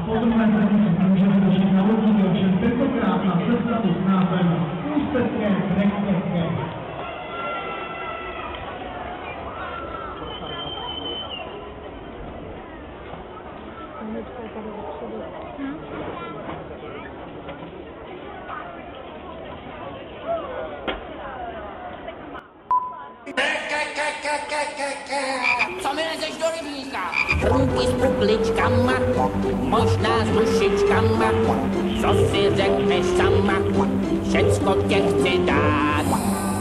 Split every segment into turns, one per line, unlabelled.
podrobné se můžeme těšit na určitě, ovšem tentokrát na sestavu s názvem Ústecké Breakfastské.
Co mi lezeš do rybníka? Hrnky s pukličkama, možná s dušičkama, co si řekneš sama, všecko tě chci dát.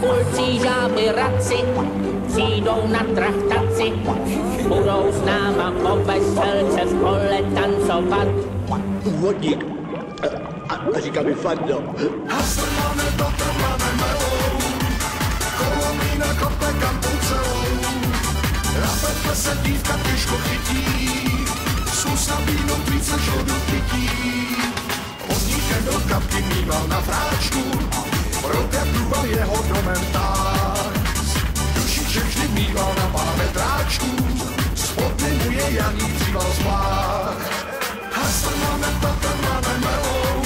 Pulcí žáby radci, přijdou na trachtaci, budou s náma po veselce v kole tancovat.
Úvodník, a říká mi Fando.
Hasl máme, doktor máme melou, kolomína kope kampou celou. Rapetle se dívka těžko chytí, zkus na víno více žodu pití. Vodníkem do kapky mýval na fráčku, protepluval jeho komentář. Dušiček vždy mýval na pár metráčků, spodny mu je Janí přival zvlášť. Hasl máme, doktor máme melou,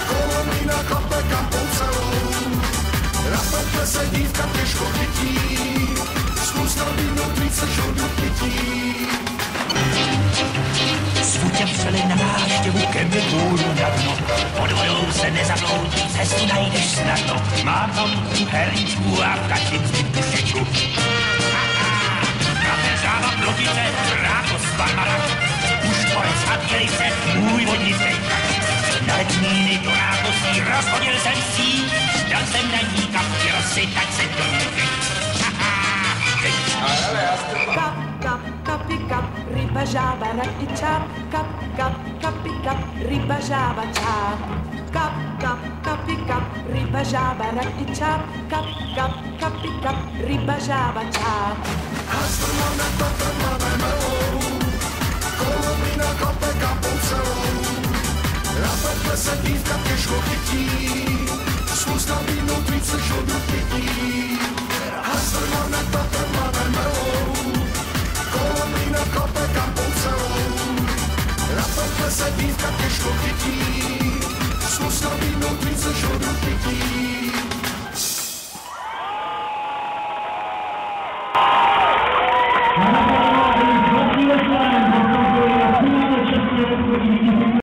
kolomína kope kampou celou. Rapetle se dívka těžko chytí, zkus nabídnout více žodu pití.
S Vutěm přeli na návštěvu ke mně půjdu na dno. Pod vodou se nezabloudí, cestu najdeš snadno. Mám tam tu herličku a v kačinským pušečku. Kapeřáva plotice, ráko z Barmara. Už porec hadněli se, můj vodnicej tak. Na letníny do nákosí rozhodil jsem síť. Dal jsem na ní kapky rosy, tak se do ní
Kap, kap, kapi, kap, ryba, žába, rak i čáp. Kap, kap, kapi, kap, ryba, žába, čáp. Kap, kap, kapi, kap, ryba, žába, rak i čáp. Kap, kap, kapi, kap, ryba, žába, čáp.
Hasl máme, doktor máme melou, kolomína kope kampou celou. Rapetle se dívka těžko chytí,